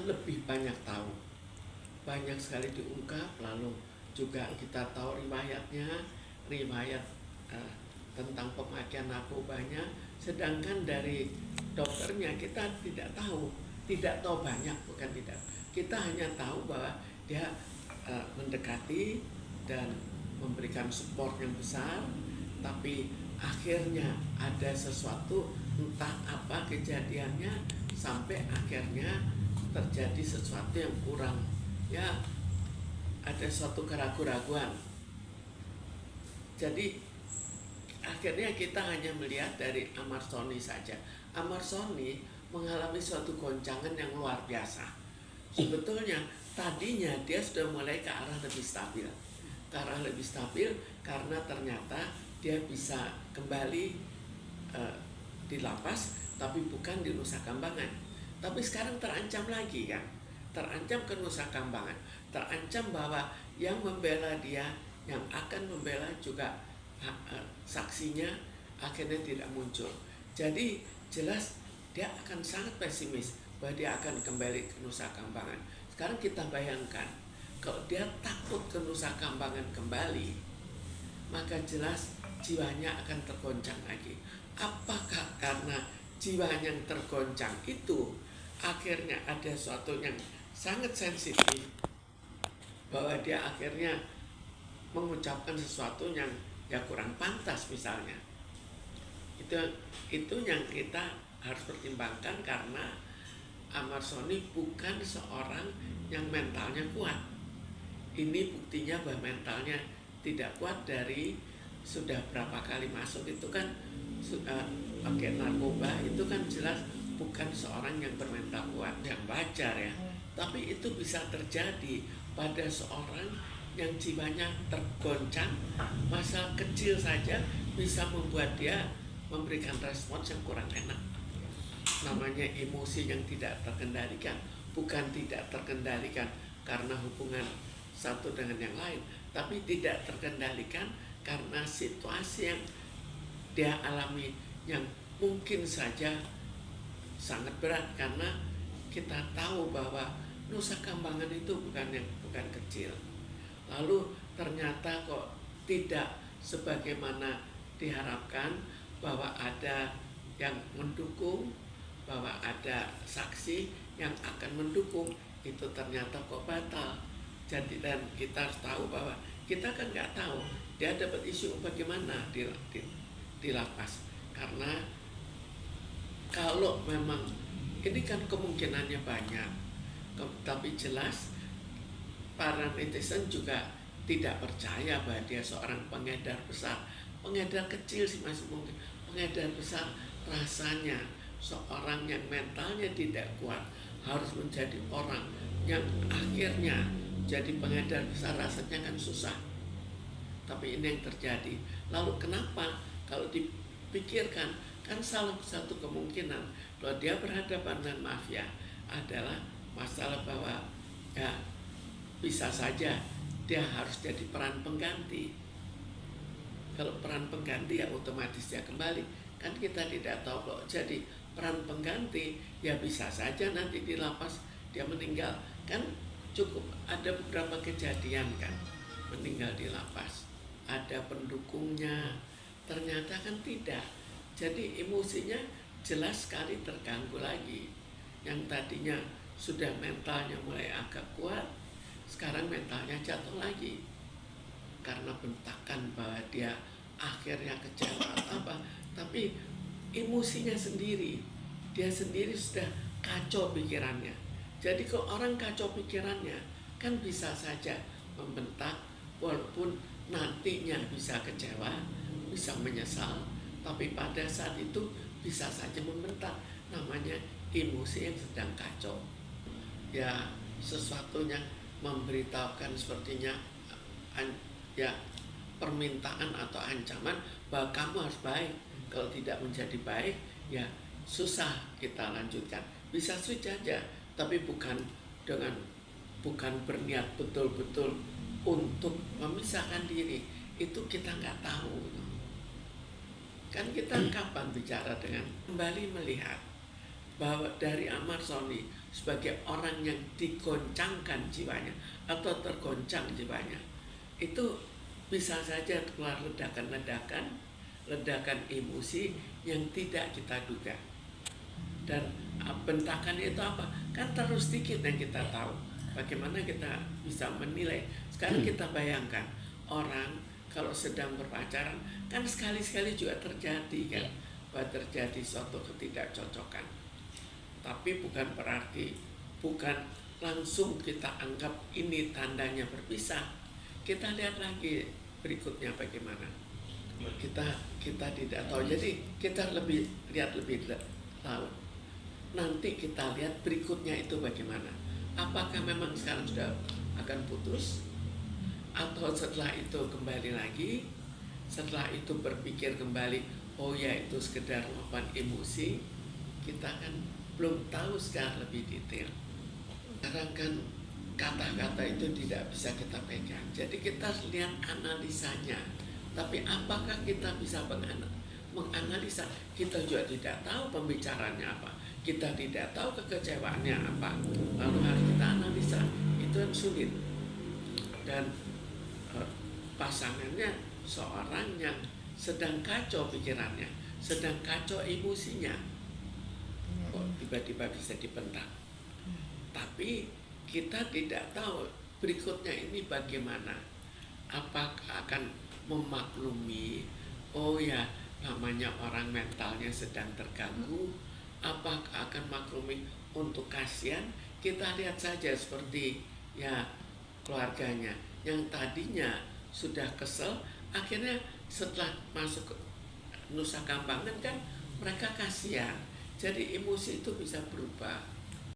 lebih banyak tahu, banyak sekali diungkap, lalu juga kita tahu riwayat eh, tentang pemakaian narkobanya, sedangkan dari dokternya kita tidak tahu banyak, bukan tidak, kita hanya tahu bahwa dia mendekati dan memberikan support yang besar, tapi akhirnya ada sesuatu, entah apa kejadiannya, sampai akhirnya terjadi sesuatu yang kurang, ya ada suatu keraguan-raguan. Jadi akhirnya kita hanya melihat dari Amar Soni saja. Amar Soni mengalami suatu goncangan yang luar biasa. Sebetulnya tadinya dia sudah mulai ke arah lebih stabil, karena ternyata dia bisa kembali di lapas, tapi bukan di Nusa Kambangan. Tapi sekarang terancam lagi kan, terancam ke Nusa Kambangan, terancam bahwa yang membela dia, yang akan membela juga saksinya akhirnya tidak muncul. Jadi jelas dia akan sangat pesimis bahwa dia akan kembali ke Nusa Kambangan. Sekarang kita bayangkan, kalau dia takut ke Nusa Kambangan kembali, maka jelas jiwanya akan tergoncang lagi. Apakah karena jiwanya yang tergoncang itu akhirnya ada sesuatu yang sangat sensitif, bahwa dia akhirnya mengucapkan sesuatu yang ya kurang pantas misalnya. Itu yang kita harus pertimbangkan, karena Amar Soni bukan seorang yang mentalnya kuat. Ini buktinya bahwa mentalnya tidak kuat dari sudah berapa kali masuk itu kan pakai narkoba, itu kan jelas bukan seorang yang bermental kuat, yang wajar ya. Tapi itu bisa terjadi pada seorang yang jiwanya tergoncang, masalah kecil saja bisa membuat dia memberikan respons yang kurang enak. Namanya emosi yang tidak terkendalikan, bukan tidak terkendalikan karena hubungan satu dengan yang lain, tapi tidak terkendalikan karena situasi yang dia alami yang mungkin saja sangat berat. Karena kita tahu bahwa Nusa Kambangan itu bukan kecil. Lalu ternyata kok tidak sebagaimana diharapkan, bahwa ada yang mendukung, bahwa ada saksi yang akan mendukung, itu ternyata kok batal. Jadi dan kita harus tahu bahwa kita kan nggak tahu dia dapat isu bagaimana di lapas. Karena kalau memang ini kan kemungkinannya banyak, tapi jelas para netizen juga tidak percaya bahwa dia seorang pengedar besar. Pengedar kecil sih masih mungkin, pengedar besar rasanya seorang yang mentalnya tidak kuat harus menjadi orang yang akhirnya jadi pengedar besar, rasanya kan susah. Tapi ini yang terjadi. Lalu kenapa? Kalau dipikirkan, kan salah satu kemungkinan kalau dia berhadapan dengan mafia adalah masalah bahwa ya bisa saja dia harus jadi peran pengganti. Kalau peran pengganti ya otomatis dia kembali. Kan kita tidak tahu, kalau jadi peran pengganti ya bisa saja nanti di lapas dia meninggal. Kan cukup ada beberapa kejadian kan, meninggal di lapas, ada pendukungnya, ternyata kan tidak. Jadi emosinya jelas sekali terganggu lagi. Yang tadinya sudah mentalnya mulai agak kuat, sekarang mentalnya jatuh lagi karena bentakan bahwa dia akhirnya kecewa atau apa. Tapi emosinya sendiri, dia sendiri sudah kacau pikirannya. Jadi kalau orang kacau pikirannya, kan bisa saja membentak, walaupun nantinya bisa kecewa, bisa menyesal, tapi pada saat itu bisa saja membentak. Namanya emosi yang sedang kacau. Ya sesuatu yang memberitahukan sepertinya ya permintaan atau ancaman bahwa kamu harus baik. Kalau tidak menjadi baik, ya susah kita lanjutkan. Bisa switch aja, tapi bukan berniat betul-betul untuk memisahkan diri. Itu kita nggak tahu. Kan kita kapan bicara dengan kembali melihat bahwa dari Amarsoni sebagai orang yang digoncangkan jiwanya atau tergoncang jiwanya, itu bisa saja keluar ledakan emosi yang tidak kita duga. Dan bentakan itu apa? Kan terus sedikit yang kita tahu. Bagaimana kita bisa menilai? Sekarang kita bayangkan orang kalau sedang berpacaran, kan sekali-sekali juga terjadi kan, bahwa terjadi suatu ketidakcocokan. Tapi bukan berarti, bukan langsung kita anggap ini tandanya berpisah. Kita lihat lagi berikutnya bagaimana. Kita tidak tahu. Jadi kita lihat lebih lalu. Nanti kita lihat berikutnya itu bagaimana. Apakah memang sekarang sudah akan putus, atau setelah itu kembali lagi, setelah itu berpikir kembali, oh ya itu sekedar luapan emosi. Kita kan belum tahu secara lebih detail. Sekarang kan kata-kata itu tidak bisa kita pegang. Jadi kita lihat analisanya. Tapi apakah kita bisa menganalisa? Kita juga tidak tahu pembicaranya apa. Kita tidak tahu kekecewaannya apa. Lalu harus kita analisa. Itu yang sulit. Dan pasangannya seorang yang sedang kacau pikirannya, sedang kacau emosinya, kok tiba-tiba bisa dibentak. Tapi kita tidak tahu berikutnya ini bagaimana. Apakah akan memaklumi, oh ya namanya orang mentalnya sedang terganggu, apakah akan maklumi untuk kasihan? Kita lihat saja seperti ya keluarganya yang tadinya sudah kesel, akhirnya setelah masuk ke Nusa Kambangan kan mereka kasihan. Jadi emosi itu bisa berubah.